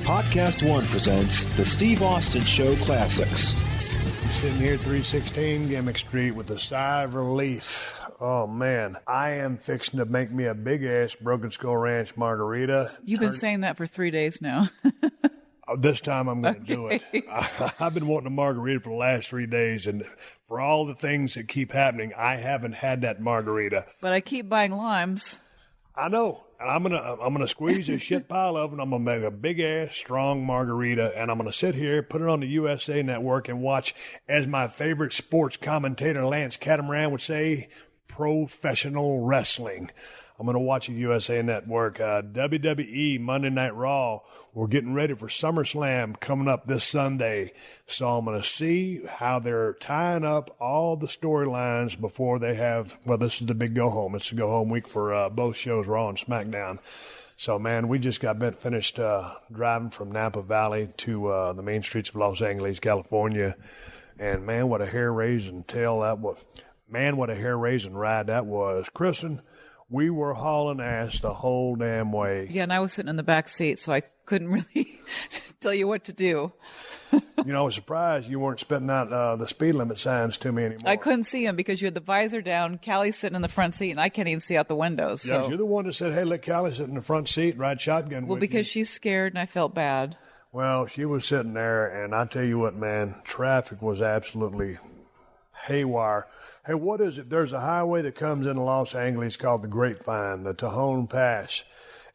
PodcastOne presents the Steve Austin Show Classics. Sitting here at 316 Gimmick Street with a sigh of relief. Oh, man. I am fixing to make me a big-ass Broken Skull Ranch margarita. You've been saying that for 3 days now. This time I'm going to do it. I've been wanting a margarita for the last 3 days, and for all the things that keep happening, I haven't had that margarita. But I keep buying limes. I know. And I'm gonna squeeze this shit pile of it, and I'm gonna make a big ass strong margarita, and I'm gonna sit here, put it on the USA Network, and watch, as my favorite sports commentator Lance Catamaran would say, professional wrestling. I'm going to watch a USA Network. WWE Monday Night Raw. We're getting ready for SummerSlam coming up this Sunday. So I'm going to see how they're tying up all the storylines before they have, well, this is the big go-home. It's the go-home week for both shows, Raw and SmackDown. So, man, we just got finished driving from Napa Valley to the main streets of Los Angeles, California. And, man, what a hair-raising tale that was. Man, what a hair-raising ride that was. Kristin, we were hauling ass the whole damn way. Yeah, and I was sitting in the back seat, so I couldn't really tell you what to do. You know, I was surprised you weren't spitting out the speed limit signs to me anymore. I couldn't see him because you had the visor down. Callie's sitting in the front seat, and I can't even see out the windows. Yeah, so. You're the one that said, hey, let Callie sit in the front seat and ride shotgun well, with you. because she's scared, and I felt bad. Well, she was sitting there, and I tell you what, man, traffic was absolutely haywire. Hey, what is it? There's a highway that comes into Los Angeles called the Grapevine, the Tejon Pass,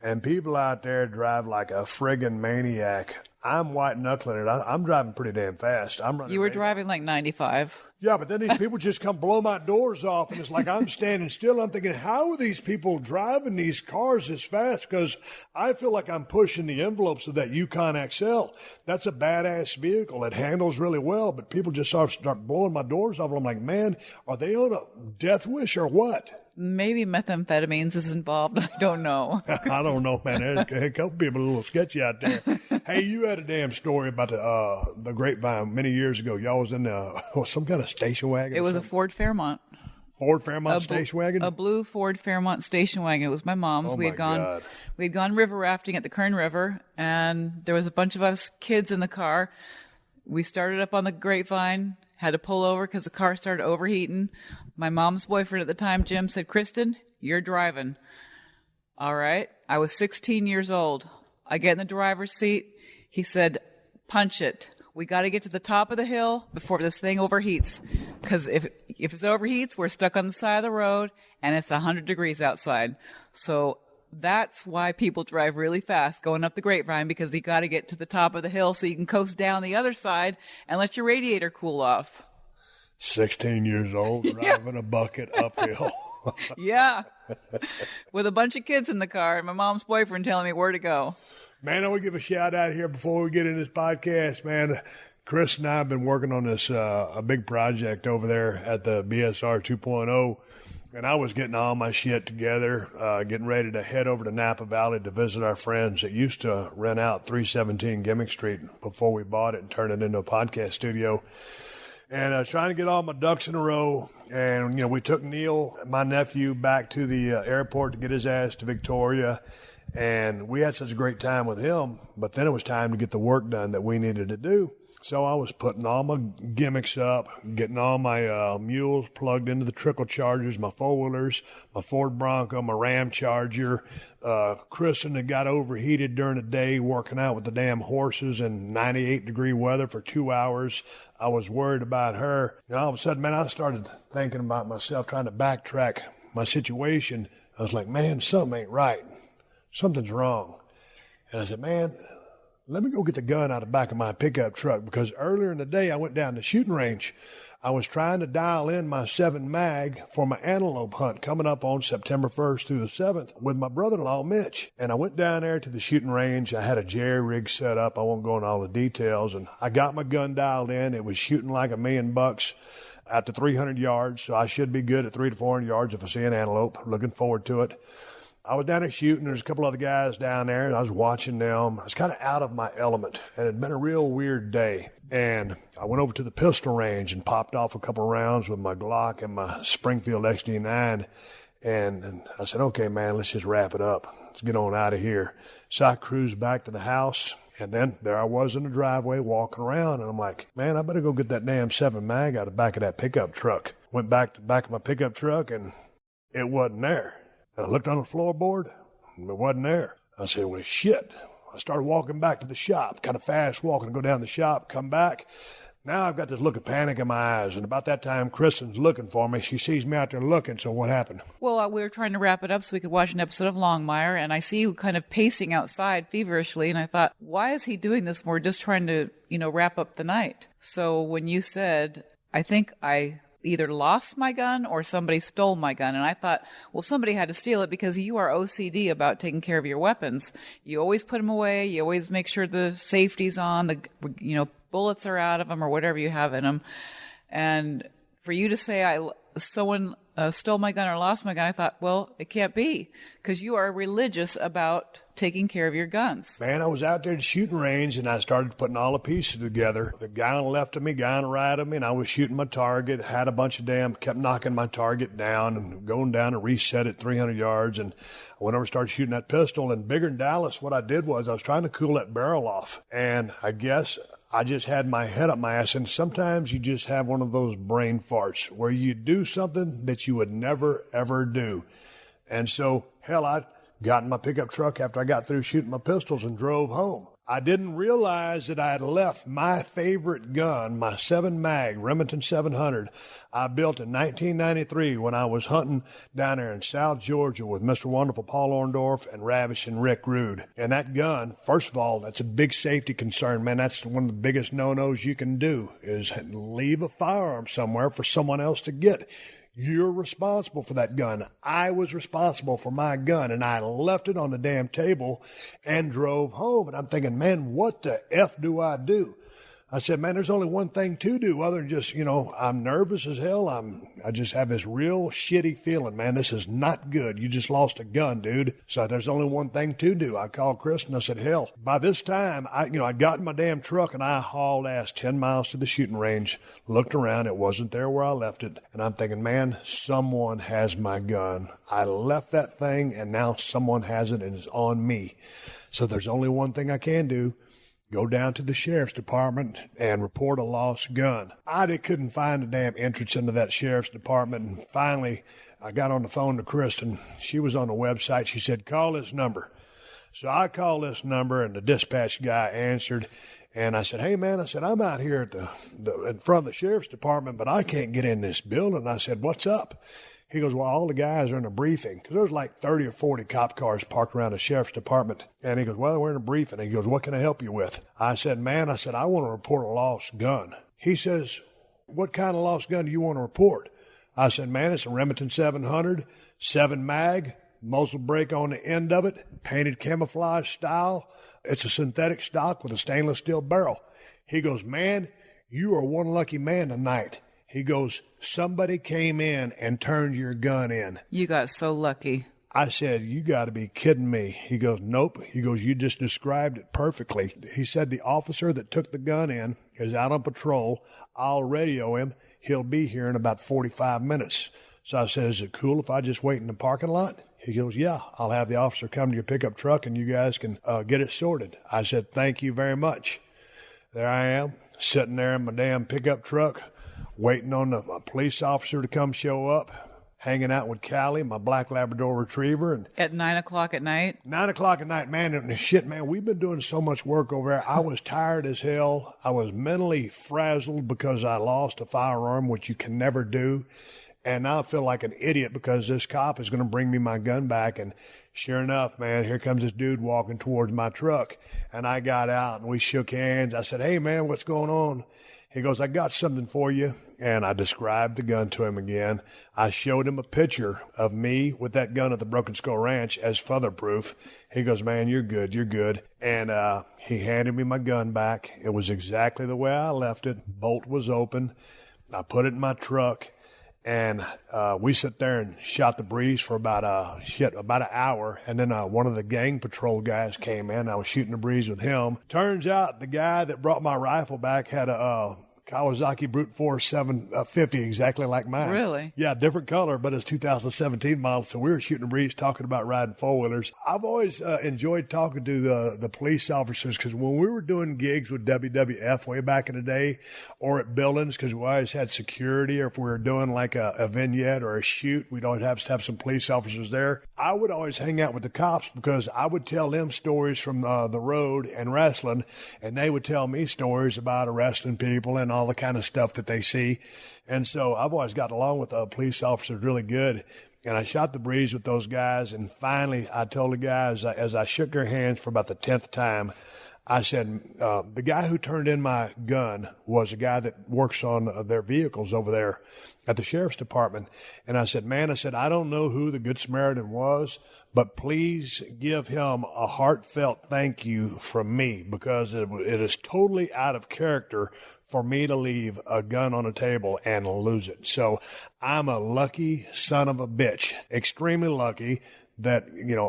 and people out there drive like a friggin' maniac. I'm white-knuckling it. I'm driving pretty damn fast. You were driving like 95. Yeah, but then these people just come blow my doors off, and it's like I'm standing still. I'm thinking, how are these people driving these cars this fast? Because I feel like I'm pushing the envelopes of that Yukon XL. That's a badass vehicle. It handles really well, but people just start blowing my doors off. And I'm like, man, are they on a death wish or what? Maybe methamphetamines is involved. I don't know. I don't know, man. There's a couple people a little sketchy out there. Hey, you had a damn story about the Grapevine many years ago. Y'all was in some kind of station wagon. It was a Ford Fairmont. Ford Fairmont station wagon? A blue Ford Fairmont station wagon. It was my mom's. Oh, we had gone river rafting at the Kern River, and there was a bunch of us kids in the car. We started up on the Grapevine, had to pull over because the car started overheating. My mom's boyfriend at the time, Jim, said, Kristin, you're driving. All right. I was 16 years old. I get in the driver's seat. He said, punch it. We got to get to the top of the hill before this thing overheats. Because if it overheats, we're stuck on the side of the road, and it's 100 degrees outside. So that's why people drive really fast going up the Grapevine, because you got to get to the top of the hill so you can coast down the other side and let your radiator cool off. 16 years old, driving a bucket uphill. Yeah. With a bunch of kids in the car and my mom's boyfriend telling me where to go. Man, I want to give a shout out here before we get in this podcast, man. Chris and I have been working on this a big project over there at the BSR 2.0, and I was getting all my shit together, getting ready to head over to Napa Valley to visit our friends that used to rent out 317 Gimmick Street before we bought it and turned it into a podcast studio. And trying to get all my ducks in a row. And, you know, we took Neil, my nephew, back to the airport to get his ass to Victoria. And we had such a great time with him. But then it was time to get the work done that we needed to do. So I was putting all my gimmicks up, getting all my mules plugged into the trickle chargers, my four-wheelers, my Ford Bronco, my Ram Charger. Kristin had got overheated during the day working out with the damn horses in 98-degree weather for 2 hours. I was worried about her. And all of a sudden, man, I started thinking about myself, trying to backtrack my situation. I was like, man, something ain't right. Something's wrong. And I said, man, let me go get the gun out of the back of my pickup truck, because earlier in the day I went down to the shooting range. I was trying to dial in my 7 mag for my antelope hunt coming up on September 1st through the 7th with my brother-in-law, Mitch. And I went down there to the shooting range. I had a jerry rig set up. I won't go into all the details. And I got my gun dialed in. It was shooting like $1,000,000 at the 300 yards. So I should be good at 300 to 400 yards if I see an antelope. Looking forward to it. I was down there shooting. There's a couple other guys down there, and I was watching them. I was kind of out of my element, and it had been a real weird day. And I went over to the pistol range and popped off a couple rounds with my Glock and my Springfield XD9. And I said, okay, man, let's just wrap it up. let's get on out of here. So I cruised back to the house, and then there I was in the driveway walking around, and I'm like, man, I better go get that damn 7 mag out of the back of that pickup truck. Went back to the back of my pickup truck, and it wasn't there. And I looked on the floorboard, and it wasn't there. I said, well, shit. I started walking back to the shop, kind of fast walking, go down the shop, come back. Now I've got this look of panic in my eyes, and about that time, Kristin's looking for me. She sees me out there looking, so what happened? Well, we were trying to wrap it up so we could watch an episode of Longmire, and I see you kind of pacing outside feverishly, and I thought, why is he doing this? We're just trying to, wrap up the night. So when you said, I think I either lost my gun or somebody stole my gun, and I thought, well, somebody had to steal it because you are OCD about taking care of your weapons. You always put them away. You always make sure the safety's on, bullets are out of them or whatever you have in them. And for you to say someone stole my gun or lost my gun, I thought, well, it can't be because you are religious about taking care of your guns. Man, I was out there at the shooting range, and I started putting all the pieces together. The guy on the left of me, guy on the right of me, and I was shooting my target, had a bunch of kept knocking my target down and going down and reset it 300 yards. And I went over and started shooting that pistol. And bigger than Dallas, what I did was I was trying to cool that barrel off. And I guess I just had my head up my ass, and sometimes you just have one of those brain farts where you do something that you would never, ever do. And so, hell, I got in my pickup truck after I got through shooting my pistols and drove home. I didn't realize that I had left my favorite gun, my 7 mag Remington 700, I built in 1993 when I was hunting down there in South Georgia with Mr. Wonderful Paul Orndorff and Ravishing Rick Rude. And that gun, first of all, that's a big safety concern, man. That's one of the biggest no-nos you can do is leave a firearm somewhere for someone else to get. You're responsible for that gun. I was responsible for my gun, and I left it on the damn table and drove home. And I'm thinking, man, what the F do I do? I said, man, there's only one thing to do other than just, I'm nervous as hell. I just have this real shitty feeling, man. This is not good. You just lost a gun, dude. So there's only one thing to do. I called Kristin. I said, hell, by this time, I got in my damn truck and I hauled ass 10 miles to the shooting range, looked around. It wasn't there where I left it. And I'm thinking, man, someone has my gun. I left that thing and now someone has it and it's on me. So there's only one thing I can do. Go down to the sheriff's department and report a lost gun. I couldn't find a damn entrance into that sheriff's department. And finally, I got on the phone to Kristin. She was on the website. She said, call this number. So I called this number, and the dispatch guy answered. And I said, hey, man, I'm out here at in front of the sheriff's department, but I can't get in this building. I said, what's up? He goes, well, all the guys are in a briefing. Because there's like 30 or 40 cop cars parked around the sheriff's department. And he goes, well, we're in a briefing. And he goes, what can I help you with? I said, man, I want to report a lost gun. He says, what kind of lost gun do you want to report? I said, man, it's a Remington 700, 7 mag, muzzle brake on the end of it, painted camouflage style. It's a synthetic stock with a stainless steel barrel. He goes, man, you are one lucky man tonight. He goes, somebody came in and turned your gun in. You got so lucky. I said, you got to be kidding me. He goes, nope. He goes, you just described it perfectly. He said the officer that took the gun in is out on patrol. I'll radio him. He'll be here in about 45 minutes. So I said, is it cool if I just wait in the parking lot? He goes, yeah, I'll have the officer come to your pickup truck and you guys can get it sorted. I said, thank you very much. There I am, sitting there in my damn pickup truck, waiting on a police officer to come show up, hanging out with Callie, my black Labrador retriever. And at 9 o'clock at night? 9 o'clock at night, man. And shit, man, we've been doing so much work over there. I was tired as hell. I was mentally frazzled because I lost a firearm, which you can never do. And now I feel like an idiot because this cop is going to bring me my gun back. And sure enough, man, here comes this dude walking towards my truck. And I got out and we shook hands. I said, hey, man, what's going on? He goes, I got something for you. And I described the gun to him again. I showed him a picture of me with that gun at the Broken Skull Ranch as further proof. He goes, man, you're good, you're good. And he handed me my gun back. It was exactly the way I left it. Bolt was open. I put it in my truck. And we sat there and shot the breeze for about an hour. And then one of the gang patrol guys came in. I was shooting the breeze with him. Turns out the guy that brought my rifle back had a Kawasaki Brute Force 750, exactly like mine. Really? Yeah, different color, but it's 2017 model. So we were shooting a breeze talking about riding four-wheelers. I've always enjoyed talking to the police officers because when we were doing gigs with WWF way back in the day or at buildings, because we always had security, or if we were doing like a vignette or a shoot, we'd always have to have some police officers there. I would always hang out with the cops because I would tell them stories from the road and wrestling, and they would tell me stories about arresting people and all the kind of stuff that they see. And so I've always gotten along with police officers really good. And I shot the breeze with those guys. And finally, I told the guys, as I shook their hands for about the 10th time, I said, the guy who turned in my gun was a guy that works on their vehicles over there at the sheriff's department. And I said, man, I don't know who the Good Samaritan was, but please give him a heartfelt thank you from me, because it is totally out of character for me to leave a gun on a table and lose it. So I'm a lucky son of a bitch, extremely lucky that,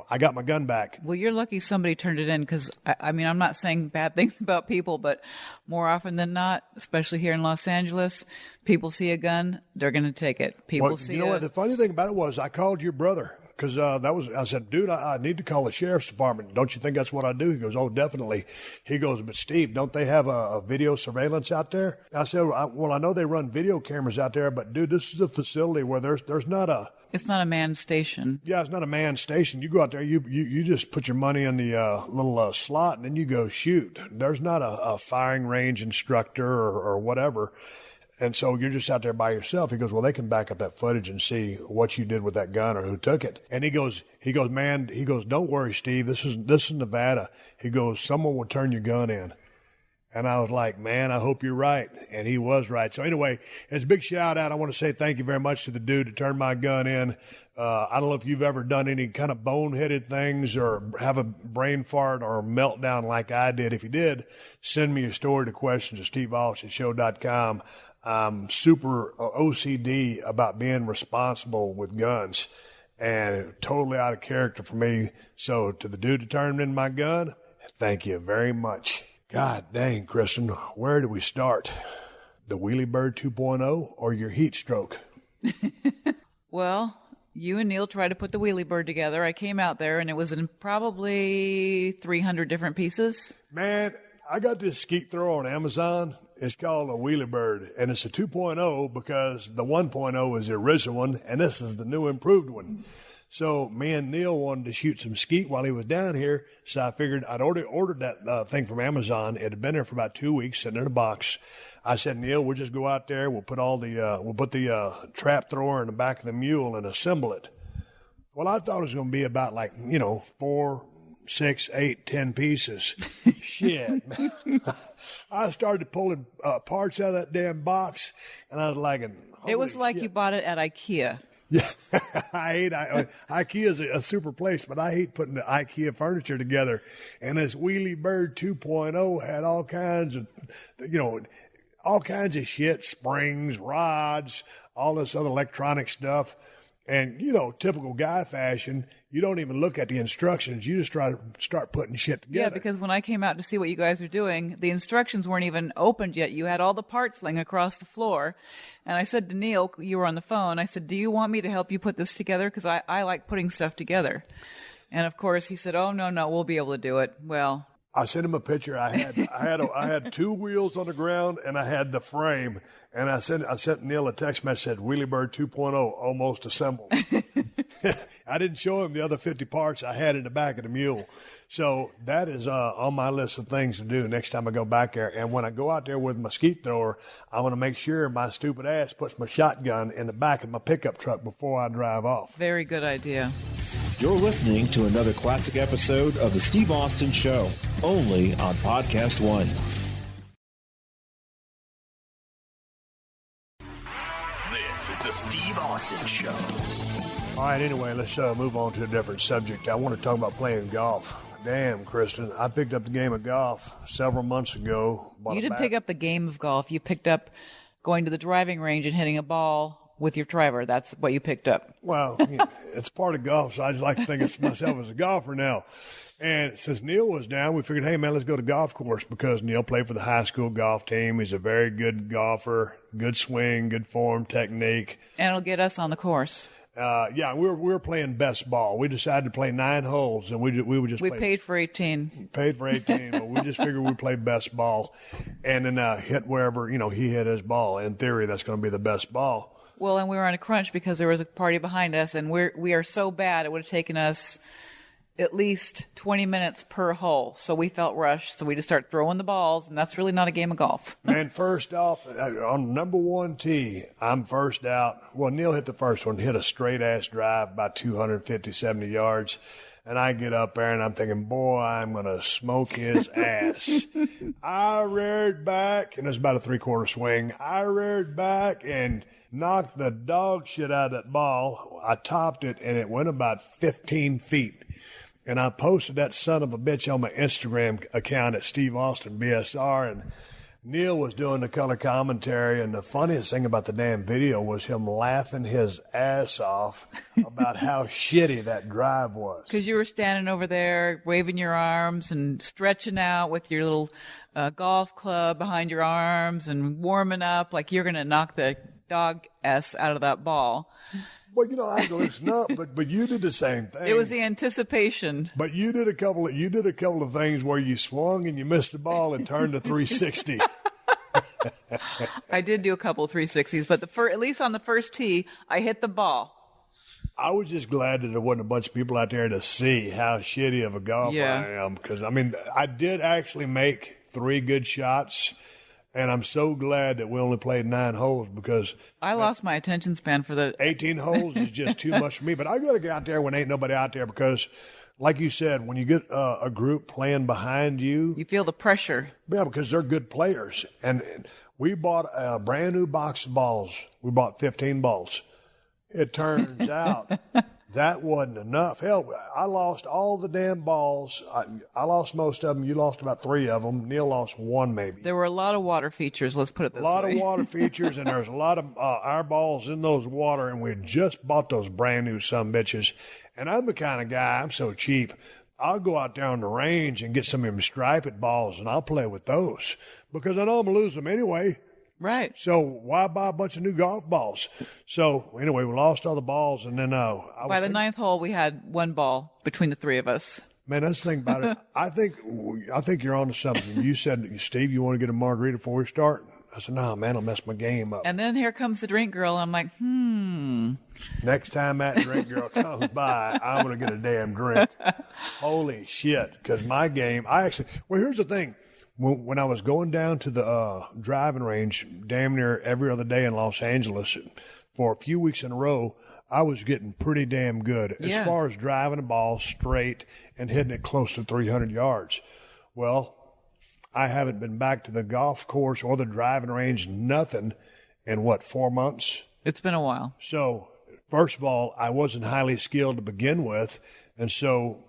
I got my gun back. Well, you're lucky somebody turned it in, because, I mean, I'm not saying bad things about people, but more often than not, especially here in Los Angeles, people see a gun, they're going to take it. People see you know what? The funny thing about it was I called your brother. Because I said, dude, I need to call the sheriff's department. Don't you think that's what I do? He goes, oh, definitely. He goes, but Steve, don't they have a video surveillance out there? I said, well, I know they run video cameras out there, but dude, this is a facility where there's not a... It's not a manned station. Yeah, it's not a manned station. You go out there, you just put your money in the little slot, and then you go shoot. There's not a firing range instructor or whatever. And so you're just out there by yourself. He goes, well, they can back up that footage and see what you did with that gun or who took it. And he goes, man, don't worry, Steve. This is Nevada. He goes, someone will turn your gun in. And I was like, man, I hope you're right. And he was right. So anyway, it's a big shout out. I want to say thank you very much to the dude that turned my gun in. I don't know if you've ever done any kind of boneheaded things or have a brain fart or meltdown like I did. If you did, send me your story to questions@steveaustonshow.com. I'm super OCD about being responsible with guns, and totally out of character for me. So to the dude that turned in my gun, thank you very much. God dang, Kristin, where do we start? The Wheelie Bird 2.0 or your heat stroke? Well, you and Neil tried to put the Wheelie Bird together. I came out there, and it was in probably 300 different pieces. Man, I got this skeet thrower on Amazon. It's called a Wheelie Bird, and it's a 2.0 because the 1.0 is the original one, and this is the new improved one. So me and Neil wanted to shoot some skeet while he was down here, so I figured I'd already ordered that thing from Amazon. It had been there for about 2 weeks, sitting in a box. I said, Neil, we'll just go out there. We'll put the trap thrower in the back of the mule and assemble it. Well, I thought it was going to be about 4, 6, 8, 10 pieces. Shit, man. I started pulling parts out of that damn box, and I was like, it was like shit. You bought it at IKEA. Yeah, I hate IKEA is a super place, but I hate putting the IKEA furniture together. And this Wheelie Bird 2.0 had all kinds of shit, springs, rods, all this other electronic stuff. And, typical guy fashion, you don't even look at the instructions. You just try to start putting shit together. Yeah, because when I came out to see what you guys were doing, the instructions weren't even opened yet. You had all the parts laying across the floor. And I said to Neil, you were on the phone, I said, do you want me to help you put this together? Because I like putting stuff together. And, of course, he said, oh, no, we'll be able to do it. Well, I sent him a picture. I had two wheels on the ground, and I had the frame. And I sent Neil a text message that said Wheelie Bird 2.0 almost assembled. I didn't show him the other 50 parts I had in the back of the mule. So that is on my list of things to do next time I go back there. And when I go out there with my skeet thrower, I want to make sure my stupid ass puts my shotgun in the back of my pickup truck before I drive off. Very good idea. You're listening to another classic episode of The Steve Austin Show, only on PodcastOne. This is The Steve Austin Show. All right, anyway, let's move on to a different subject. I want to talk about playing golf. Damn, Kristin, I picked up the game of golf several months ago. You didn't pick up the game of golf. You picked up going to the driving range and hitting a ball with your driver. That's what you picked up. Well, it's part of golf, so I just like to think of myself as a golfer now. And since Neil was down, we figured, hey, man, let's go to golf course because Neil played for the high school golf team. He's a very good golfer, good swing, good form, technique. And it'll get us on the course. Yeah, we were playing best ball. We decided to play 9 holes, and we would just we paid for 18. Paid for 18, but we just figured we'd play best ball and then hit wherever, he hit his ball. In theory, that's going to be the best ball. Well, and we were on a crunch because there was a party behind us, and we are so bad it would have taken us at least 20 minutes per hole. So we felt rushed, so we just start throwing the balls, and that's really not a game of golf. And first off, on number 1 tee, I'm first out. Well, Neil hit the first one, hit a straight-ass drive about 250, 70 yards. And I get up there, and I'm thinking, boy, I'm going to smoke his ass. I reared back, and it was about a 3/4 swing. I reared back and knocked the dog shit out of that ball. I topped it, and it went about 15 feet. And I posted that son of a bitch on my Instagram account at Steve Austin BSR, and Neil was doing the color commentary, and the funniest thing about the damn video was him laughing his ass off about how shitty that drive was. Because you were standing over there waving your arms and stretching out with your little golf club behind your arms and warming up like you're going to knock the dog S out of that ball. Well, I had to listen up, but you did the same thing. It was the anticipation. But you did a couple of things where you swung and you missed the ball and turned to 360. I did do a couple of 360s, but at least on the first tee, I hit the ball. I was just glad that there wasn't a bunch of people out there to see how shitty of a golfer I am. Because, I did actually make 3 good shots. And I'm so glad that we only played 9 holes because I lost my attention span for the 18 holes is just too much for me. But I got to get out there when ain't nobody out there because, like you said, when you get a group playing behind you, you feel the pressure. Yeah, because they're good players. And we bought a brand new box of balls. We bought 15 balls. It turns out that wasn't enough. Hell, I lost all the damn balls. I lost most of them. You lost about 3 of them. Neil lost 1 maybe. There were a lot of water features, let's put it this way. A lot of water features, and there's a lot of our balls in those water, and we just bought those brand new sumbitches. And I'm the kind of guy, I'm so cheap, I'll go out there on the range and get some of them striped balls, and I'll play with those because I know I'm going to lose them anyway. Right. So why buy a bunch of new golf balls? So anyway, we lost all the balls, and then by the 9th hole, we had 1 ball between the 3 of us. Man, that's the thing about it. I think you're onto something. You said, Steve, you want to get a margarita before we start? I said, no, man, I'll mess my game up. And then here comes the drink girl. I'm like, Next time that drink girl comes by, I'm going to get a damn drink. Holy shit. Because my game, here's the thing. When I was going down to the driving range damn near every other day in Los Angeles for a few weeks in a row, I was getting pretty damn good as far as driving a ball straight and hitting it close to 300 yards. Well, I haven't been back to the golf course or the driving range, nothing, in 4 months? It's been a while. So, first of all, I wasn't highly skilled to begin with, and so,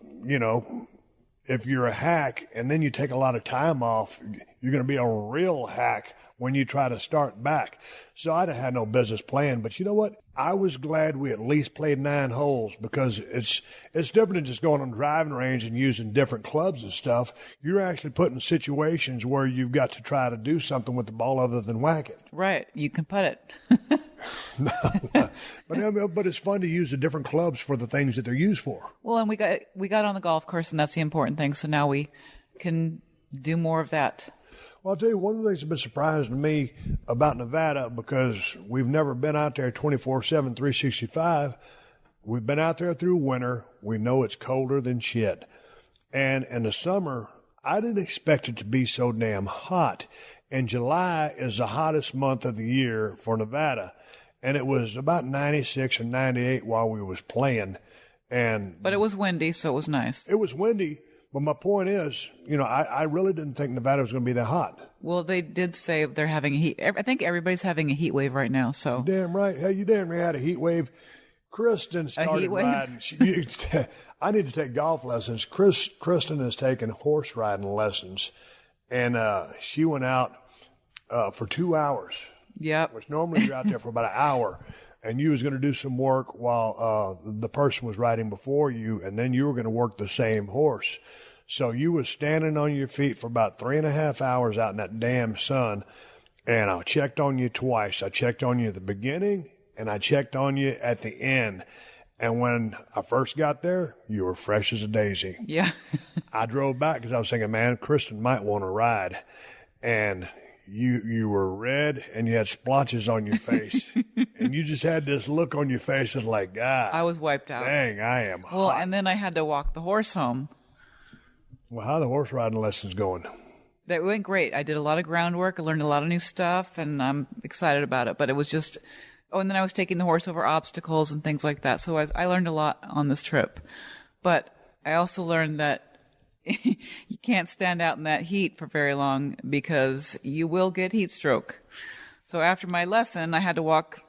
if you're a hack and then you take a lot of time off, you're going to be a real hack when you try to start back. So I'd have had no business playing. But you know what? I was glad we at least played 9 holes because it's different than just going on the driving range and using different clubs and stuff. You're actually put in situations where you've got to try to do something with the ball other than whack it. Right. You can putt it. But it's fun to use the different clubs for the things that they're used for. Well, and we got on the golf course, and that's the important thing. So now we can do more of that. Well, I'll tell you, one of the things that's been surprising to me about Nevada, because we've never been out there 24/7, 365. We've been out there through winter. We know it's colder than shit. And in the summer, I didn't expect it to be so damn hot. And July is the hottest month of the year for Nevada. And it was about 96 or 98 while we was playing. But it was windy, so it was nice. It was windy. But my point is, I really didn't think Nevada was going to be that hot. Well, they did say they're having a heat. I think everybody's having a heat wave right now. So damn right. Hey, you damn right had a heat wave. Kristin started riding. I need to take golf lessons. Kristin has taken horse riding lessons, and she went out for 2 hours. Yep. Which normally you're out there for about an hour. and you was going to do some work while the person was riding before you, and then you were going to work the same horse. So you was standing on your feet for about 3.5 hours out in that damn sun, and I checked on you twice. I checked on you at the beginning, and I checked on you at the end. And when I first got there, you were fresh as a daisy. Yeah. I drove back because I was thinking, man, Kristin might want to ride. And you were red and you had splotches on your face. And you just had this look on your face. It's like, God. I was wiped out. Dang, I am Well, hot. and then I had to walk the horse home. Well, how are the horse riding lessons going? That went great. I did a lot of groundwork. I learned a lot of new stuff, and I'm excited about it. But it was just... Oh, and then I was taking the horse over obstacles and things like that. So I learned a lot on this trip. But I also learned that you can't stand out in that heat for very long because you will get heat stroke. So after my lesson, I had to walk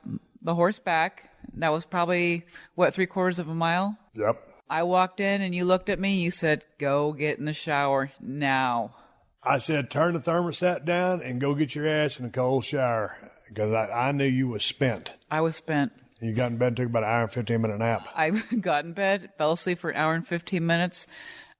the horse back. That was probably, 3/4 of a mile? Yep. I walked in and you looked at me and you said, go get in the shower now. I said, turn the thermostat down and go get your ass in a cold shower. Because I knew you was spent. I was spent. You got in bed, took about an hour and 15-minute nap. I got in bed, fell asleep for an hour and 15 minutes.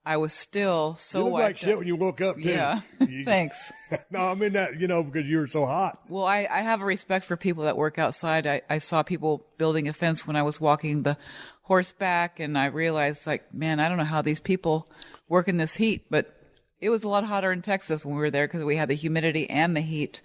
I was still so You looked like wiped shit out. when you woke up, too. Yeah, thanks. No, I mean that, because you were so hot. Well, I have a respect for people that work outside. I saw people building a fence when I was walking the horse back, and I realized, man, I don't know how these people work in this heat, but it was a lot hotter in Texas when we were there because we had the humidity and the heat.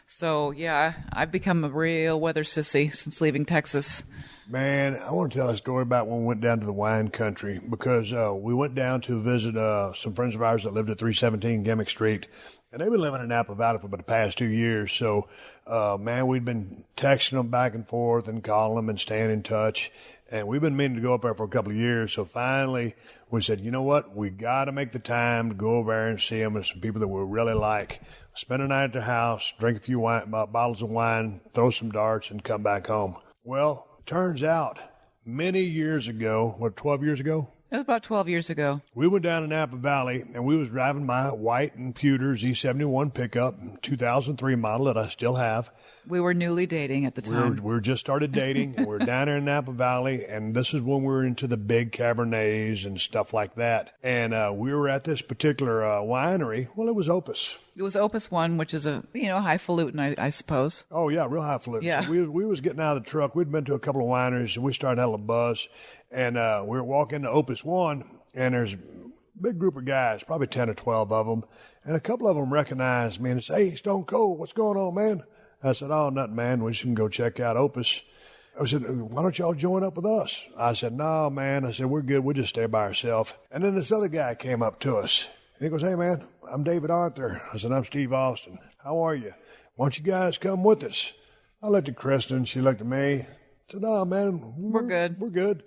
So, yeah, I've become a real weather sissy since leaving Texas. Man, I want to tell a story about when we went down to the wine country because we went down to visit some friends of ours that lived at 317 Gimmick Street, and they've been living in Napa Valley for about the past 2 years. So, man, we'd been texting them back and forth and calling them and staying in touch, and we've been meaning to go up there for a couple of years. So finally, we said, you know what? We got to make the time to go over there and see them and some people that we really like. Spend a night at their house, drink a few bottles of wine, throw some darts, and come back home. Well, turns out many years ago, 12 years ago? It was about 12 years ago. We went down to Napa Valley, and we was driving my white and pewter Z71 pickup, 2003 model that I still have. We were newly dating at the time. We were just started dating, and we were down there in Napa Valley, and this is when we were into the big Cabernets and stuff like that. And we were at this particular winery. Well, it was Opus. It was Opus One, which is a highfalutin, I suppose. Oh yeah, real highfalutin. Yeah. So we was getting out of the truck. We'd been to a couple of wineries, and we started having a buzz. And we were walking to Opus One, and there's a big group of guys, probably 10 or 12 of them, and a couple of them recognized me and said, "Hey, Stone Cold, what's going on, man?" I said, "Oh, nothing, man. We should go check out Opus." I said, "Why don't y'all join up with us?" I said, "No, man." I said, "We're good. We'll just stay by ourselves." And then this other guy came up to us. And he goes, "Hey, man, I'm David Arthur." I said, "I'm Steve Austin. How are you? Why don't you guys come with us?" I looked at Kristin. She looked at me. I said, "No, man, We're good. We're good."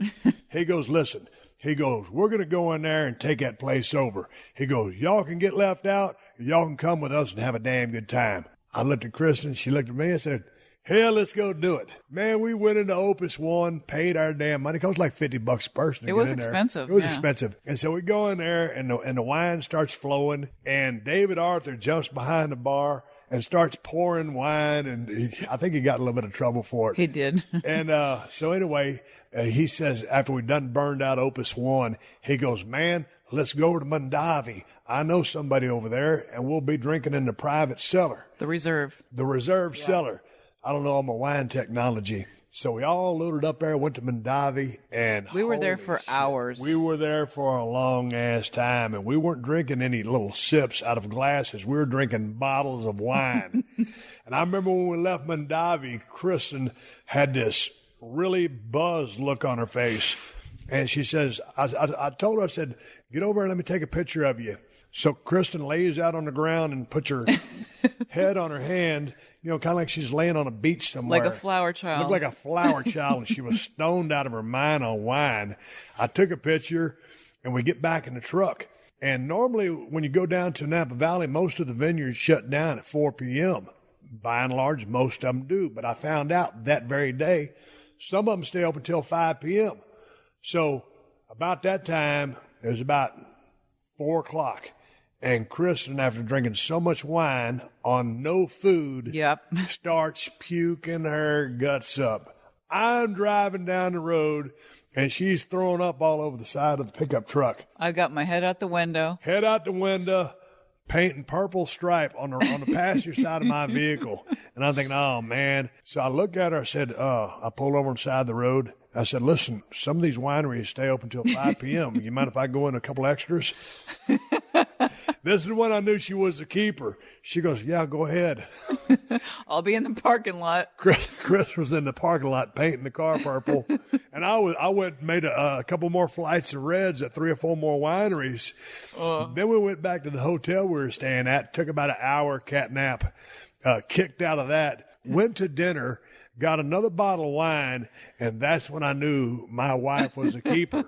He goes, "Listen." He goes, "We're going to go in there and take that place over." He goes, "Y'all can get left out. Y'all can come with us and have a damn good time." I looked at Kristin. She looked at me and said, "Hell, let's go do it." Man, we went into Opus One, paid our damn money. It cost like $50 a person to It get was in there. expensive, It was yeah. expensive. And so we go in there, and the wine starts flowing, and David Arthur jumps behind the bar and starts pouring wine, and I think he got a little bit of trouble for it. He did. And so anyway, he says after we done burned out Opus One, he goes, "Man, let's go to Mondavi. I know somebody over there, and we'll be drinking in the private cellar." The reserve. The reserve cellar. I don't know all my wine technology. So we all loaded up there, went to Mondavi, and We were there holy for shit, hours. We were there for a long ass time, and we weren't drinking any little sips out of glasses. We were drinking bottles of wine. And I remember when we left Mondavi, Kristin had this really buzzed look on her face. And she says, I told her, I said, "Get over and let me take a picture of you." So Kristin lays out on the ground and puts her head on her hand, kind of like she's laying on a beach somewhere. Like a flower child. Looked like a flower child, and she was stoned out of her mind on wine. I took a picture, and we get back in the truck. And normally when you go down to Napa Valley, most of the vineyards shut down at 4 p.m. By and large, most of them do. But I found out that very day, some of them stay open until 5 p.m. So about that time, it was about 4 o'clock. And Kristin, after drinking so much wine on no food, Yep. starts puking her guts up. I'm driving down the road, and she's throwing up all over the side of the pickup truck. I got my head out the window. Head out the window, painting purple stripe on the passenger side of my vehicle. And I'm thinking, oh, man. So I looked at her. I said, I pulled over on the side of the road. I said, listen, some of these wineries stay open until 5 p.m. You mind if I go in a couple extras? This is when I knew she was a keeper. She goes, yeah, go ahead. I'll be in the parking lot. Chris was in the parking lot painting the car purple. And I went and made a couple more flights of reds at 3 or 4 more wineries. Then we went back to the hotel we were staying at. Took about an hour cat nap. Kicked out of that. Went to dinner. Got another bottle of wine, and that's when I knew my wife was a keeper.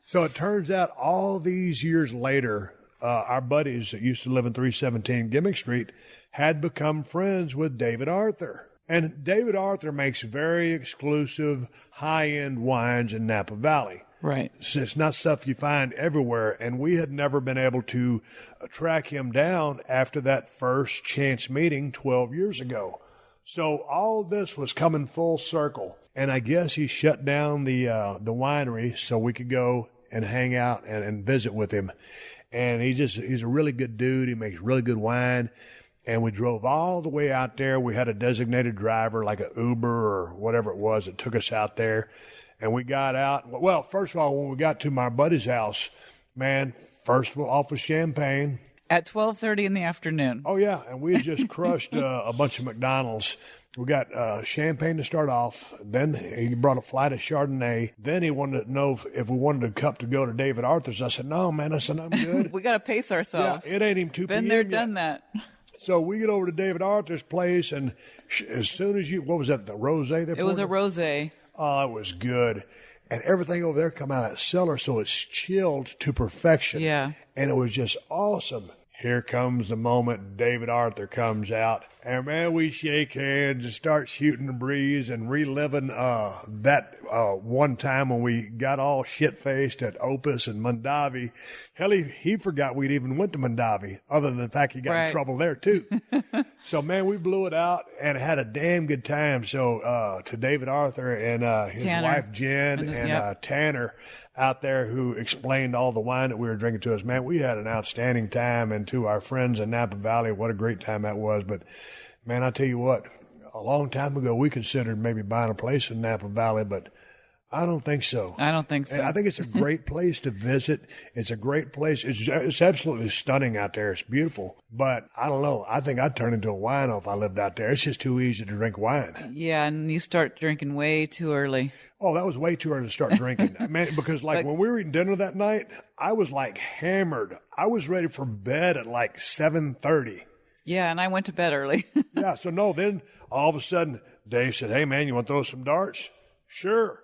So it turns out all these years later, our buddies that used to live in 317 Gimmick Street had become friends with David Arthur. And David Arthur makes very exclusive, high-end wines in Napa Valley. Right. So it's not stuff you find everywhere, and we had never been able to track him down after that first chance meeting 12 years ago. So all this was coming full circle, and I guess he shut down the winery so we could go and hang out and visit with him. And he's a really good dude. He makes really good wine. And we drove all the way out there. We had a designated driver, like an Uber or whatever it was, that took us out there. And we got out. Well, first of all, when we got to my buddy's house, man, first off was champagne. At 12:30 in the afternoon. Oh, yeah. And we had just crushed a bunch of McDonald's. We got champagne to start off. Then he brought a flight of Chardonnay. Then he wanted to know if we wanted a cup to go to David Arthur's. I said, no, man. I said, I'm good. We got to pace ourselves. Yeah, it ain't even 2 p.m. Been there, yet. done that. So we get over to David Arthur's place, and as soon as what was that, the rosé? It was a rosé. Oh, it was good. And everything over there come out of that cellar, so it's chilled to perfection. Yeah. And it was just awesome. Here comes the moment David Arthur comes out. And, man, we shake hands and start shooting the breeze and reliving that one time when we got all shit-faced at Opus and Mondavi. Hell, he forgot we'd even went to Mondavi, other than the fact he got in trouble there, too. So, man, we blew it out and had a damn good time. So to David Arthur and his Tanner. wife, Jen, and Tanner out there who explained all the wine that we were drinking to us, man, we had an outstanding time. And to our friends in Napa Valley, what a great time that was. But, man, I tell you what, a long time ago, we considered maybe buying a place in Napa Valley, but I don't think so. I don't think so. I think it's a great place to visit. It's a great place. It's absolutely stunning out there. It's beautiful. But I don't know. I think I'd turn into a wino if I lived out there. It's just too easy to drink wine. Yeah, and you start drinking way too early. Oh, that was way too early to start drinking. Man, because when we were eating dinner that night, I was like hammered. I was ready for bed at like 7:30. Yeah, and I went to bed early. Yeah, so no, then all of a sudden, Dave said, hey, man, you want to throw some darts? Sure.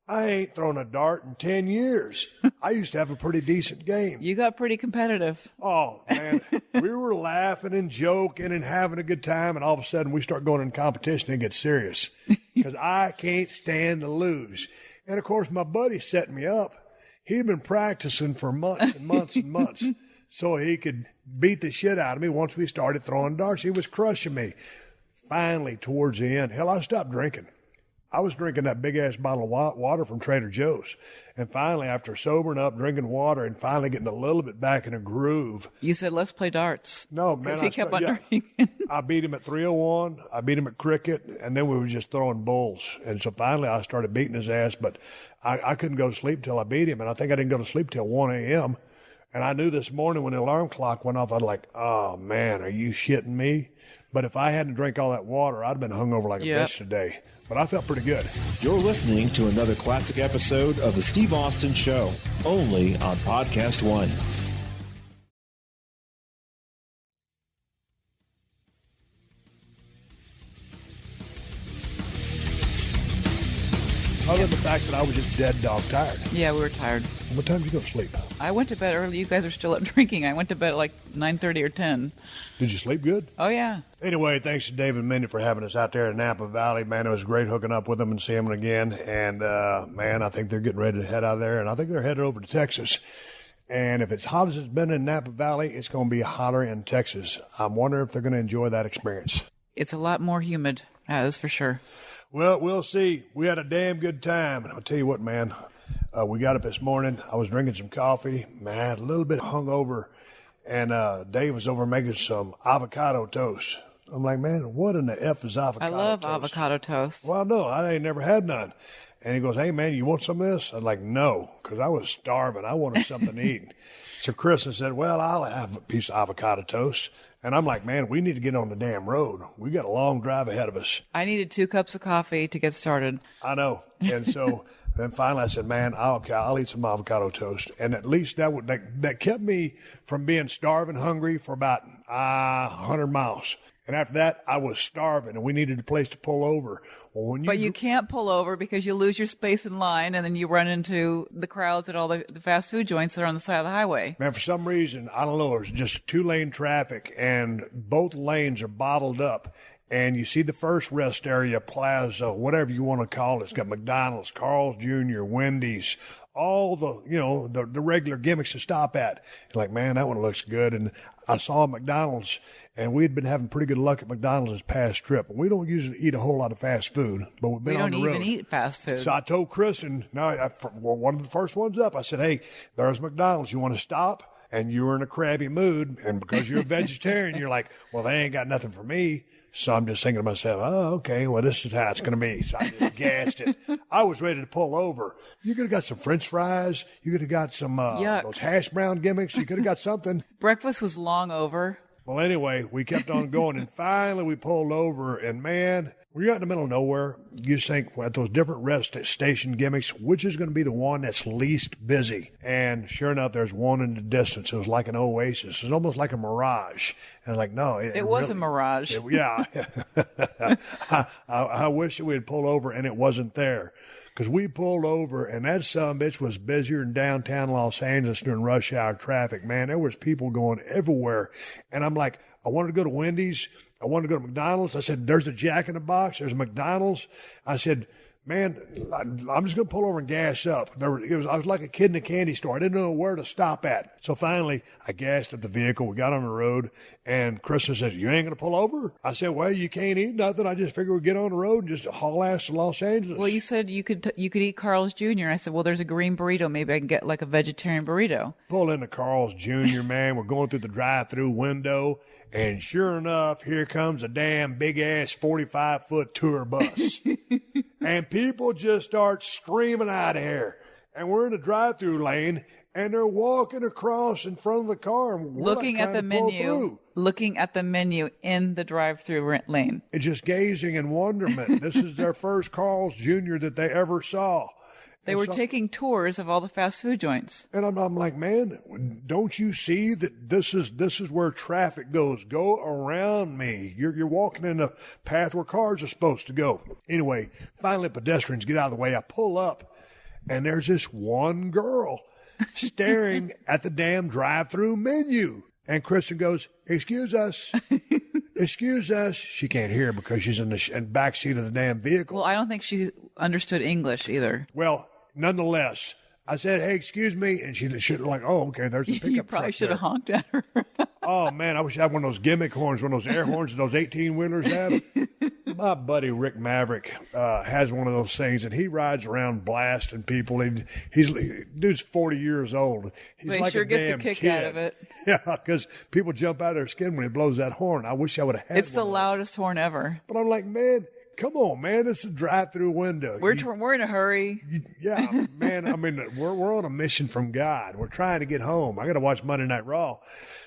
I ain't thrown a dart in 10 years. I used to have a pretty decent game. You got pretty competitive. Oh, man. We were laughing and joking and having a good time, and all of a sudden we start going in competition and get serious because I can't stand to lose. And, of course, my buddy set me up. He'd been practicing for months and months and months so he could beat the shit out of me once we started throwing darts. He was crushing me. Finally, towards the end, hell, I stopped drinking. I was drinking that big-ass bottle of water from Trader Joe's. And finally, after sobering up, drinking water, and finally getting a little bit back in a groove. You said, let's play darts. No, man. Because he kept on drinking. I beat him at 301. I beat him at cricket. And then we were just throwing bulls. And so finally, I started beating his ass. But I couldn't go to sleep till I beat him. And I think I didn't go to sleep till 1 a.m. And I knew this morning when the alarm clock went off, I was like, oh, man, are you shitting me? But if I hadn't drank all that water, I'd have been hungover like a bitch today. But I felt pretty good. You're listening to another classic episode of The Steve Austin Show, only on PodcastOne. Other than the fact that I was just dead dog tired. Yeah, we were tired. What time did you go to sleep? I went to bed early. You guys are still up drinking. I went to bed at like 9:30 or 10. Did you sleep good? Oh, yeah. Anyway, thanks to David and Mindy for having us out there in Napa Valley. Man, it was great hooking up with them and seeing them again. And, man, I think they're getting ready to head out of there. And I think they're headed over to Texas. And if it's hot as it's been in Napa Valley, it's going to be hotter in Texas. I'm wondering if they're going to enjoy that experience. It's a lot more humid, that is for sure. Well, we'll see. We had a damn good time. And I'll tell you what, man, we got up this morning. I was drinking some coffee, man, a little bit hungover. And Dave was over making some avocado toast. I'm like, man, what in the F is avocado toast? I love avocado toast. Well, no, I ain't never had none. And he goes, hey, man, you want some of this? I'm like, no, because I was starving. I wanted something to eat. So Kristin said, well, I'll have a piece of avocado toast. And I'm like, man, we need to get on the damn road. We got a long drive ahead of us. I needed 2 cups of coffee to get started. I know. And so then finally I said, man, I'll eat some avocado toast. And at least that kept me from being starving hungry for about 100 miles. And after that, I was starving, and we needed a place to pull over. Well, but you can't pull over because you lose your space in line, and then you run into the crowds at all the fast food joints that are on the side of the highway. Man, for some reason, I don't know, there's just 2-lane traffic, and both lanes are bottled up. And you see the first rest area, plaza, whatever you want to call it. It's got McDonald's, Carl's Jr., Wendy's, all the regular gimmicks to stop at. You're like, man, that one looks good. And I saw McDonald's, and we'd been having pretty good luck at McDonald's this past trip. We don't usually eat a whole lot of fast food, but we've been on the road. We don't even eat fast food. So I told Kristin, one of the first ones up, I said, hey, there's McDonald's. You want to stop? And you were in a crabby mood, and because you're a vegetarian, you're like, well, they ain't got nothing for me. So I'm just thinking to myself, oh, okay, well, this is how it's going to be. So I just gassed it. I was ready to pull over. You could have got some French fries. You could have got some those hash brown gimmicks. You could have got something. Breakfast was long over. Well, anyway, we kept on going, and finally we pulled over, and man, when you're out in the middle of nowhere, you just think at those different rest station gimmicks, which is going to be the one that's least busy? And sure enough, there's one in the distance. It was like an oasis. It was almost like a mirage. And I'm like, no. It was really, a mirage. Yeah. I wish that we had pulled over and it wasn't there. Because we pulled over, and that sumbitch was busier than downtown Los Angeles during rush hour traffic. Man, there was people going everywhere. And I'm like, I wanted to go to Wendy's. I wanted to go to McDonald's. I said, there's a Jack in the Box. There's a McDonald's. I said, man, I'm just going to pull over and gas up. I was like a kid in a candy store. I didn't know where to stop at. So finally, I gassed up the vehicle. We got on the road, and Kristin says, you ain't going to pull over? I said, well, you can't eat nothing. I just figured we'd get on the road and just haul ass to Los Angeles. Well, you said you could eat Carl's Jr. I said, well, there's a green burrito. Maybe I can get like a vegetarian burrito. Pull into Carl's Jr., man. We're going through the drive-through window, and sure enough, here comes a damn big-ass 45-foot tour bus. And people just start screaming out of here. And we're in the drive-through lane, and they're walking across in front of the car. And we're looking at the menu. Looking at the menu in the drive-through lane. And just gazing in wonderment. This is their first Carl's Jr. that they ever saw. They were taking tours of all the fast food joints. And I'm like, man, don't you see that this is where traffic goes? Go around me. You're walking in a path where cars are supposed to go. Anyway, finally pedestrians get out of the way. I pull up, and there's this one girl staring at the damn drive-through menu. And Kristin goes, excuse us. Excuse us. She can't hear because she's in the back seat of the damn vehicle. Well, I don't think she understood English either. Well, nonetheless, I said, hey, excuse me. And she like, oh, okay, there's a pickup truck. You probably should have honked at her. Oh, man, I wish I had one of those gimmick horns, one of those air horns that those 18-wheelers have. My buddy Rick Maverick has one of those things, and he rides around blasting people. Dude's 40 years old. He's but like he sure a gets damn a kick kid. out of it. Yeah, because people jump out of their skin when he blows that horn. I wish I would have had It's the loudest horn ever. But I'm like, man, come on, man. It's a drive-through window. We're in a hurry. Yeah, man. I mean, we're on a mission from God. We're trying to get home. I got to watch Monday Night Raw.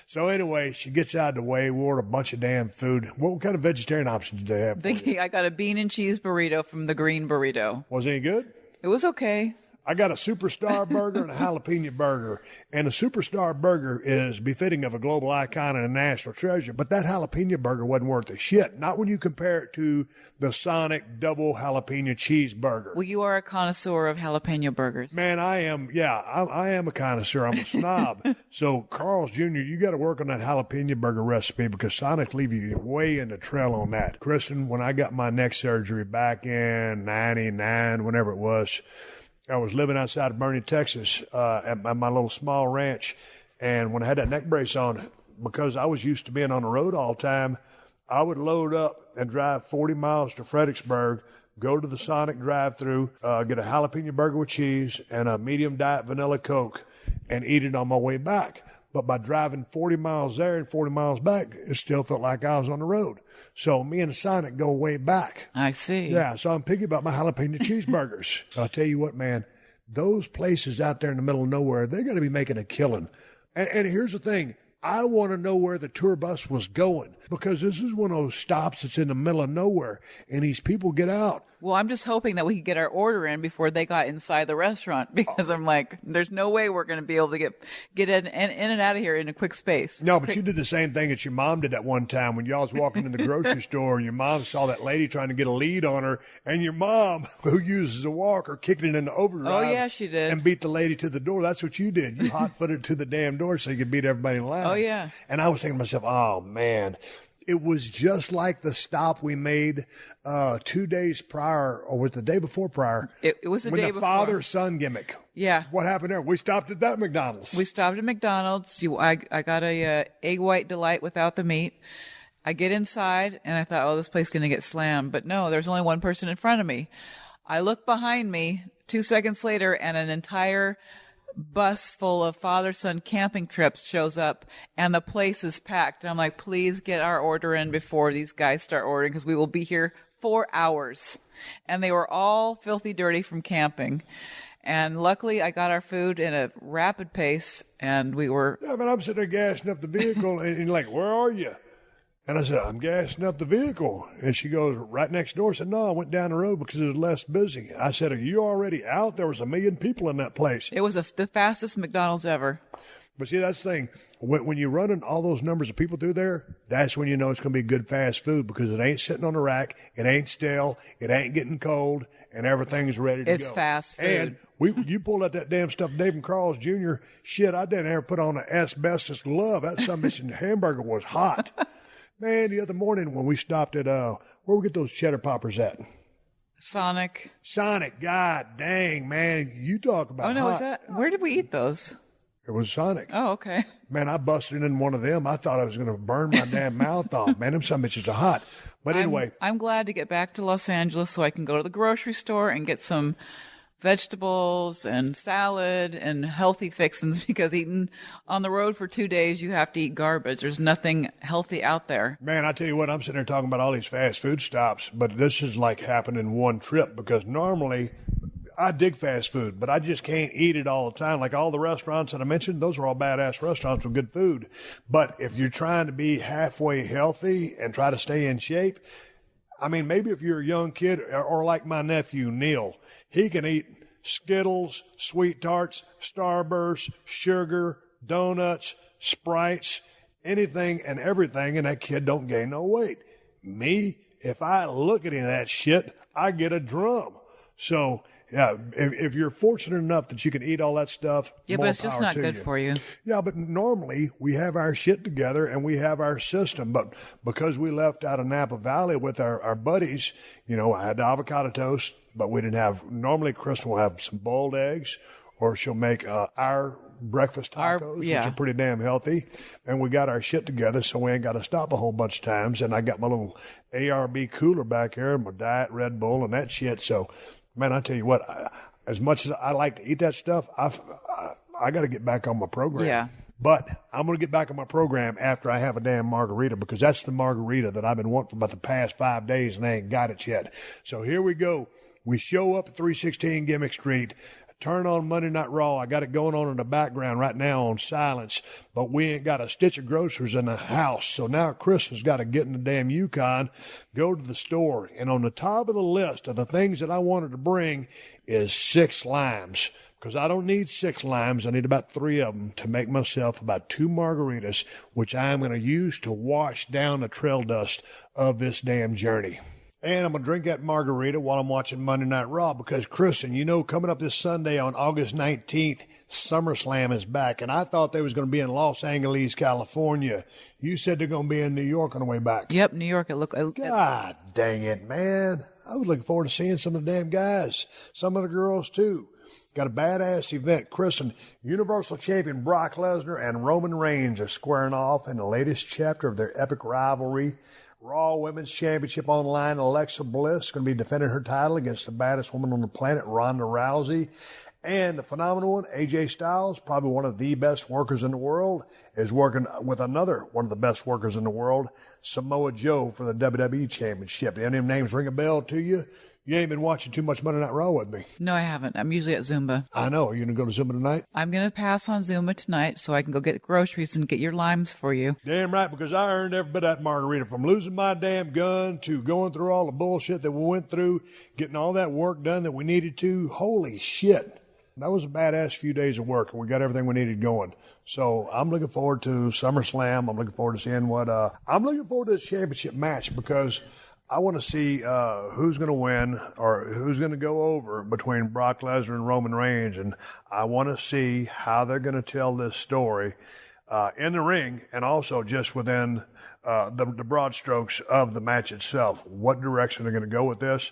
So anyway, she gets out of the way. We order a bunch of damn food. What kind of vegetarian options did they have? I got a bean and cheese burrito from the Green Burrito. Was it any good? It was okay. I got a superstar burger and a jalapeno burger. And a superstar burger is befitting of a global icon and a national treasure. But that jalapeno burger wasn't worth a shit. Not when you compare it to the Sonic double jalapeno cheeseburger. Well, you are a connoisseur of jalapeno burgers. Man, I am. Yeah, I am a connoisseur. I'm a snob. So, Carl's Jr., you got to work on that jalapeno burger recipe because Sonic leave you way in the trail on that. Kristin, when I got my neck surgery back in 99, whenever it was, I was living outside of Bernie, Texas, at my little small ranch. And when I had that neck brace on, because I was used to being on the road all the time, I would load up and drive 40 miles to Fredericksburg, go to the Sonic drive-thru, get a jalapeno burger with cheese and a medium diet vanilla Coke, and eat it on my way back. But by driving 40 miles there and 40 miles back, it still felt like I was on the road. So me and Sonic go way back. I see. Yeah, so I'm picky about my jalapeno cheeseburgers. I'll tell you what, man, those places out there in the middle of nowhere, they're going to be making a killing. And here's the thing. I want to know where the tour bus was going, because this is one of those stops that's in the middle of nowhere, and these people get out. Well, I'm just hoping that we could get our order in before they got inside the restaurant, because I'm like, there's no way we're going to be able to get in and out of here in a quick space. No, but you did the same thing that your mom did at one time when y'all was walking in the grocery store, and your mom saw that lady trying to get a lead on her, and your mom, who uses a walker, kicked it in the overdrive. Oh, yeah, she did. And beat the lady to the door. That's what you did. You hot-footed to the damn door so you could beat everybody in line. Oh, yeah. And I was thinking to myself, oh, man. It was just like the stop we made 2 days prior, or was it the day before prior? It was the day before. With the father-son gimmick. Yeah. What happened there? We stopped at that McDonald's. We stopped at McDonald's. I got a egg white delight without the meat. I get inside, and I thought, oh, this place is going to get slammed. But no, there's only one person in front of me. I look behind me 2 seconds later, and an entire bus full of father-son camping trips shows up, and the place is packed. And I'm like, please get our order in before these guys start ordering, because we will be here 4 hours. And they were all filthy dirty from camping. And luckily, I got our food in a rapid pace, and we were... Yeah, but I'm sitting there gassing up the vehicle, and you're like, where are you? And I said, I'm gassing up the vehicle. And she goes, right next door. I said, no, I went down the road because it was less busy. I said, are you already out? There was 1 million people in that place. It was the fastest McDonald's ever. But see, that's the thing. When you're running all those numbers of people through there, that's when you know it's going to be good fast food, because it ain't sitting on the rack, it ain't stale, it ain't getting cold, and everything's ready to go. It's fast food. And you pulled out that damn stuff, Dave and Carl's Jr. Shit, I didn't ever put on an asbestos glove. That some bitch hamburger was hot. Man, the other morning when we stopped at, where we get those cheddar poppers at? Sonic, God dang, man. You talk about Oh, no, hot. was that? Where did we eat those? It was Sonic. Oh, okay. Man, I busted in one of them. I thought I was going to burn my damn mouth off. Man, them some bitches are hot. But anyway. I'm glad to get back to Los Angeles so I can go to the grocery store and get some vegetables and salad and healthy fixins, because eating on the road for 2 days, you have to eat garbage. There's nothing healthy out there. Man, I tell you what, I'm sitting there talking about all these fast food stops, but this is like happened in one trip, because normally I dig fast food, but I just can't eat it all the time. Like all the restaurants that I mentioned, those are all badass restaurants with good food. But if you're trying to be halfway healthy and try to stay in shape, I mean, maybe if you're a young kid, or like my nephew, Neil, he can eat Skittles, Sweet Tarts, Starburst, sugar, donuts, Sprites, anything and everything, and that kid don't gain no weight. Me, if I look at any of that shit, I get a drum. So, yeah, if you're fortunate enough that you can eat all that stuff, yeah, but it's just not good for you. Yeah, but normally we have our shit together and we have our system. But because we left out of Napa Valley with our buddies, you know, I had the avocado toast, but we didn't have, normally Kristin will have some boiled eggs, or she'll make our breakfast tacos, which are pretty damn healthy. And we got our shit together, so we ain't got to stop a whole bunch of times. And I got my little ARB cooler back here, my Diet Red Bull and that shit. So, man, I tell you what, as much as I like to eat that stuff, I got to get back on my program. Yeah. But I'm going to get back on my program after I have a damn margarita, because that's the margarita that I've been wanting for about the past 5 days, and I ain't got it yet. So here we go. We show up at 316 Gimmick Street. Turn on Monday Night Raw. I got it going on in the background right now on silence, but we ain't got a stitch of groceries in the house. So now Kristin's got to get in the damn Yukon, go to the store, and on the top of the list of the things that I wanted to bring is 6 limes, because I don't need 6 limes. I need about 3 of them to make myself about 2 margaritas, which I'm going to use to wash down the trail dust of this damn journey. And I'm going to drink that margarita while I'm watching Monday Night Raw, because, Kristin, you know, coming up this Sunday on August 19th, SummerSlam is back. And I thought they was going to be in Los Angeles, California. You said they're going to be in New York on the way back. Yep, New York. God dang it, man. I was looking forward to seeing some of the damn guys, some of the girls, too. Got a badass event. Kristin, Universal Champion Brock Lesnar and Roman Reigns are squaring off in the latest chapter of their epic rivalry. Raw Women's Championship on the line. Alexa Bliss is going to be defending her title against the baddest woman on the planet, Ronda Rousey. And the phenomenal one, AJ Styles, probably one of the best workers in the world, is working with another one of the best workers in the world, Samoa Joe, for the WWE Championship. Any of them names ring a bell to you? You ain't been watching too much Monday Night Raw with me. No, I haven't. I'm usually at Zumba. I know. Are you going to go to Zumba tonight? I'm going to pass on Zumba tonight so I can go get groceries and get your limes for you. Damn right, because I earned every bit of that margarita, from losing my damn gun to going through all the bullshit that we went through, getting all that work done that we needed to. Holy shit. That was a badass few days of work, and we got everything we needed going. So I'm looking forward to SummerSlam. I'm looking forward to seeing I'm looking forward to this championship match, because I want to see who's going to win or who's going to go over between Brock Lesnar and Roman Reigns, and I want to see how they're going to tell this story in the ring, and also just within the broad strokes of the match itself. What direction they're going to go with this.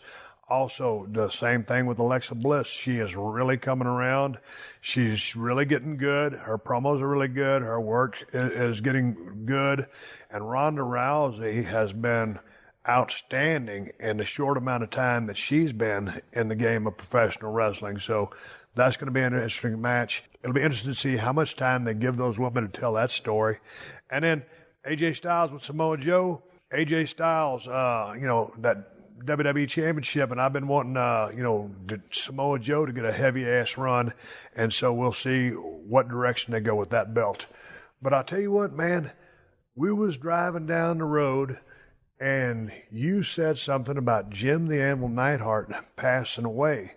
Also, the same thing with Alexa Bliss. She is really coming around. She's really getting good. Her promos are really good. Her work is getting good. And Ronda Rousey has been outstanding in the short amount of time that she's been in the game of professional wrestling. So that's going to be an interesting match. It'll be interesting to see how much time they give those women to tell that story. And then AJ Styles with Samoa Joe. AJ Styles, that WWE Championship, and I've been wanting, Samoa Joe to get a heavy-ass run, and so we'll see what direction they go with that belt. But I'll tell you what, man, we was driving down the road, and you said something about Jim the Anvil Neidhart passing away,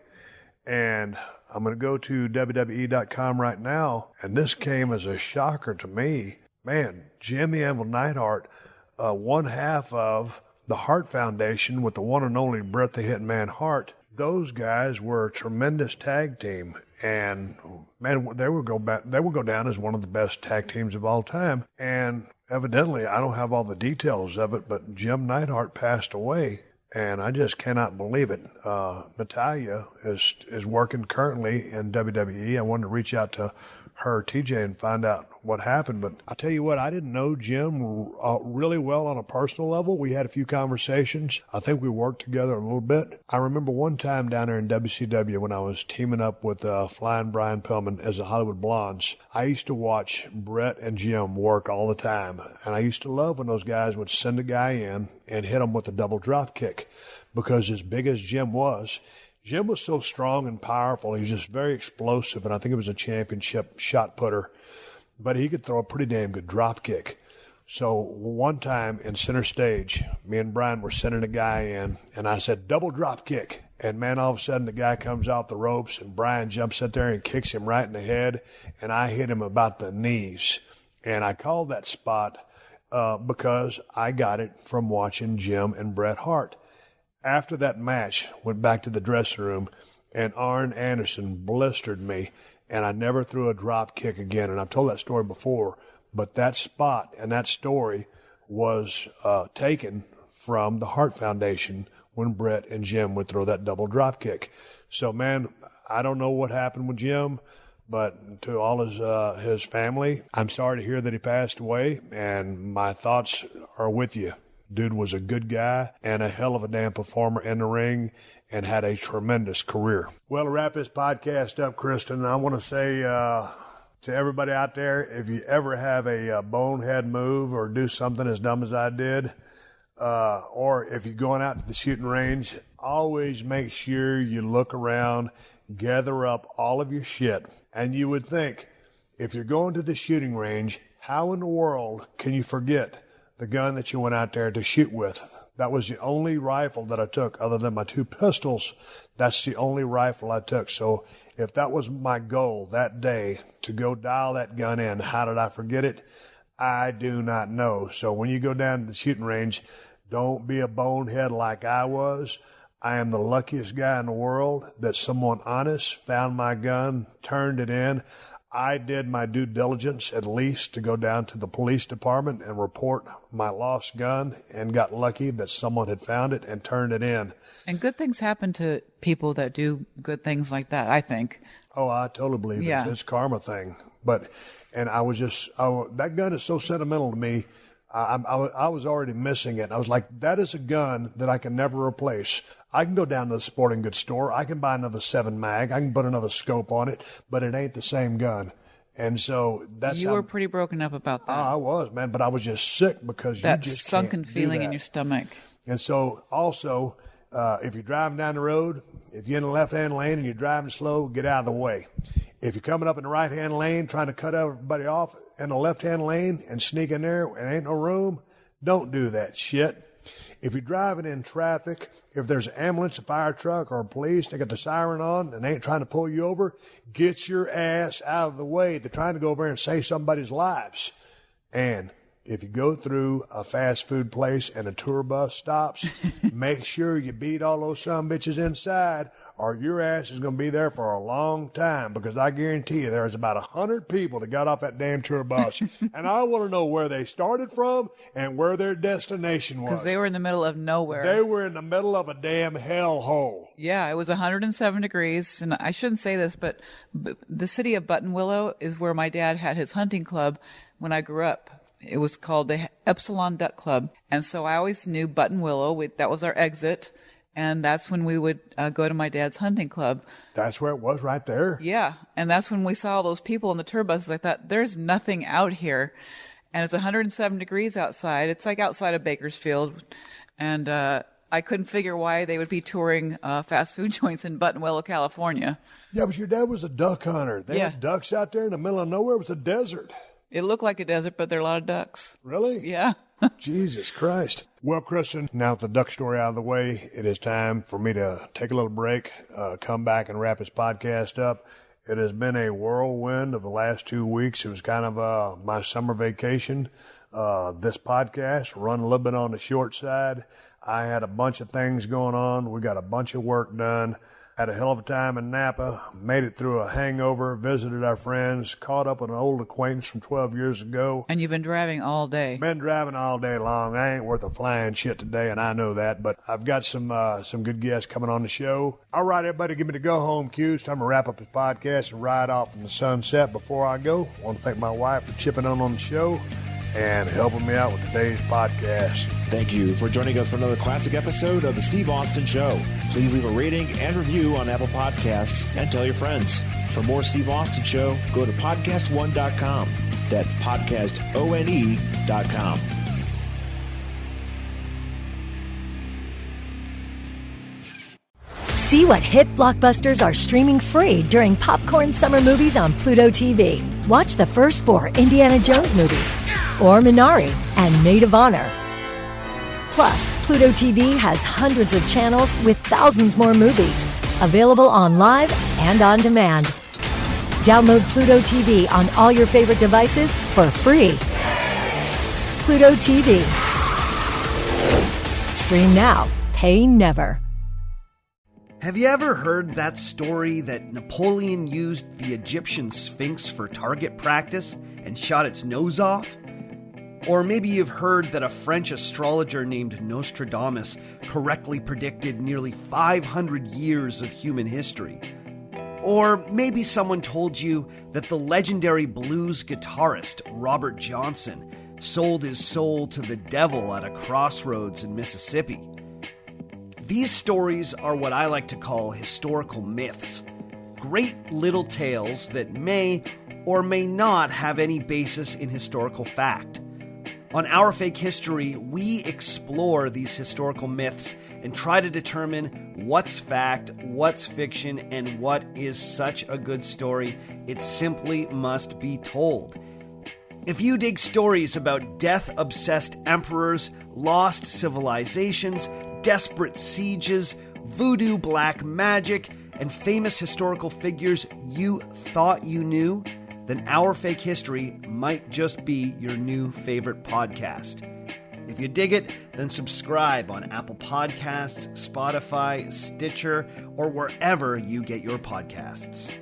and I'm going to go to WWE.com right now, and this came as a shocker to me. Man, Jim the Anvil Neidhart, one half of the Hart Foundation with the one and only Bret the Hitman Hart. Those guys were a tremendous tag team, and man, they will go down as one of the best tag teams of all time. And evidently, I don't have all the details of it, but Jim Neidhart passed away, and I just cannot believe it. Natalya is working currently in WWE. I wanted to reach out to her, TJ, and find out what happened. But I'll tell you what, I didn't know Jim really well on a personal level. We had a few conversations. I think we worked together a little bit. I remember one time down there in WCW when I was teaming up with Flying Brian Pillman as the Hollywood Blondes. I used to watch Bret and Jim work all the time, and I used to love when those guys would send a guy in and hit him with a double drop kick, because as big as Jim was so strong and powerful. He was just very explosive, and I think he was a championship shot putter, but he could throw a pretty damn good drop kick. So one time in center stage, me and Brian were sending a guy in, and I said, double drop kick. And man, all of a sudden the guy comes off the ropes, and Brian jumps out there and kicks him right in the head, and I hit him about the knees. And I called that spot because I got it from watching Jim and Bret Hart. After that match, went back to the dressing room, and Arn Anderson blistered me, and I never threw a drop kick again. And I've told that story before, but that spot and that story was taken from the Hart Foundation when Bret and Jim would throw that double drop kick. So, man, I don't know what happened with Jim, but to all his family, I'm sorry to hear that he passed away, and my thoughts are with you. Dude was a good guy and a hell of a damn performer in the ring, and had a tremendous career. Well, to wrap this podcast up, Kristin, I want to say to everybody out there, if you ever have a bonehead move or do something as dumb as I did, or if you're going out to the shooting range, always make sure you look around, gather up all of your shit. And you would think, if you're going to the shooting range, how in the world can you forget the gun that you went out there to shoot with? That was the only rifle that I took, other than my 2 pistols. That's the only rifle I took. So if that was my goal that day, to go dial that gun in, how did I forget it? I do not know. So when you go down to the shooting range, don't be a bonehead like I was. I am the luckiest guy in the world that someone honest found my gun, turned it in. I did my due diligence at least to go down to the police department and report my lost gun, and got lucky that someone had found it and turned it in. And good things happen to people that do good things like that, I think. Oh, I totally believe it. It's karma thing. But, and that gun is so sentimental to me. I was already missing it. I was like, that is a gun that I can never replace. I can go down to the sporting goods store. I can buy another 7 mag. I can put another scope on it, but it ain't the same gun. And so you were pretty broken up about that. I was, man, but I was just sick because that you just sunken can't feeling do in your stomach. And so also, if you're driving down the road, if you're in the left-hand lane and you're driving slow, get out of the way. If you're coming up in the right-hand lane, trying to cut everybody off in the left-hand lane and sneak in there and ain't no room, don't do that shit. If you're driving in traffic, if there's an ambulance, a fire truck, or a police, they got the siren on and they ain't trying to pull you over, get your ass out of the way. They're trying to go over there and save somebody's lives. And if you go through a fast food place and a tour bus stops, make sure you beat all those sumbitches inside, or your ass is going to be there for a long time, because I guarantee you there's about 100 people that got off that damn tour bus. And I want to know where they started from and where their destination was. Because they were in the middle of nowhere. They were in the middle of a damn hellhole. Yeah, it was 107 degrees. And I shouldn't say this, but the city of Buttonwillow is where my dad had his hunting club when I grew up. It was called the Epsilon Duck Club. And so I always knew Buttonwillow. That was our exit. And that's when we would go to my dad's hunting club. That's where it was, right there. Yeah. And that's when we saw those people in the tour buses. I thought, there's nothing out here. And it's 107 degrees outside. It's like outside of Bakersfield. And I couldn't figure why they would be touring fast food joints in Buttonwillow, California. Yeah, but your dad was a duck hunter. They had ducks out there in the middle of nowhere. It was a desert. It looked like a desert, but there are a lot of ducks. Really? Yeah. Jesus Christ. Well, Kristin, now with the duck story out of the way, it is time for me to take a little break, come back and wrap this podcast up. It has been a whirlwind of the last 2 weeks. It was kind of my summer vacation. This podcast run a little bit on the short side. I had a bunch of things going on. We got a bunch of work done. Had a hell of a time in Napa, made it through a hangover, visited our friends, caught up with an old acquaintance from 12 years ago. And you've been driving all day. Been driving all day long. I ain't worth a flying shit today, and I know that, but I've got some good guests coming on the show. All right, everybody, give me the go-home cue. It's time to wrap up this podcast and ride off in the sunset. Before I go, I want to thank my wife for chipping in on the show and helping me out with today's podcast. Thank you for joining us for another classic episode of The Steve Austin Show. Please leave a rating and review on Apple Podcasts and tell your friends. For more Steve Austin Show, go to PodcastOne.com. That's PodcastOne.com. See what hit blockbusters are streaming free during Popcorn Summer Movies on Pluto TV. Watch the first 4 Indiana Jones movies, or Minari and Maid of Honor. Plus, Pluto TV has hundreds of channels with thousands more movies, available on live and on demand. Download Pluto TV on all your favorite devices for free. Pluto TV. Stream now, pay never. Have you ever heard that story that Napoleon used the Egyptian Sphinx for target practice and shot its nose off? Or maybe you've heard that a French astrologer named Nostradamus correctly predicted nearly 500 years of human history. Or maybe someone told you that the legendary blues guitarist Robert Johnson sold his soul to the devil at a crossroads in Mississippi. These stories are what I like to call historical myths. Great little tales that may or may not have any basis in historical fact. On Our Fake History, we explore these historical myths and try to determine what's fact, what's fiction, and what is such a good story it simply must be told. If you dig stories about death-obsessed emperors, lost civilizations, desperate sieges, voodoo black magic, and famous historical figures you thought you knew, then Our Fake History might just be your new favorite podcast. If you dig it, then subscribe on Apple Podcasts, Spotify, Stitcher, or wherever you get your podcasts.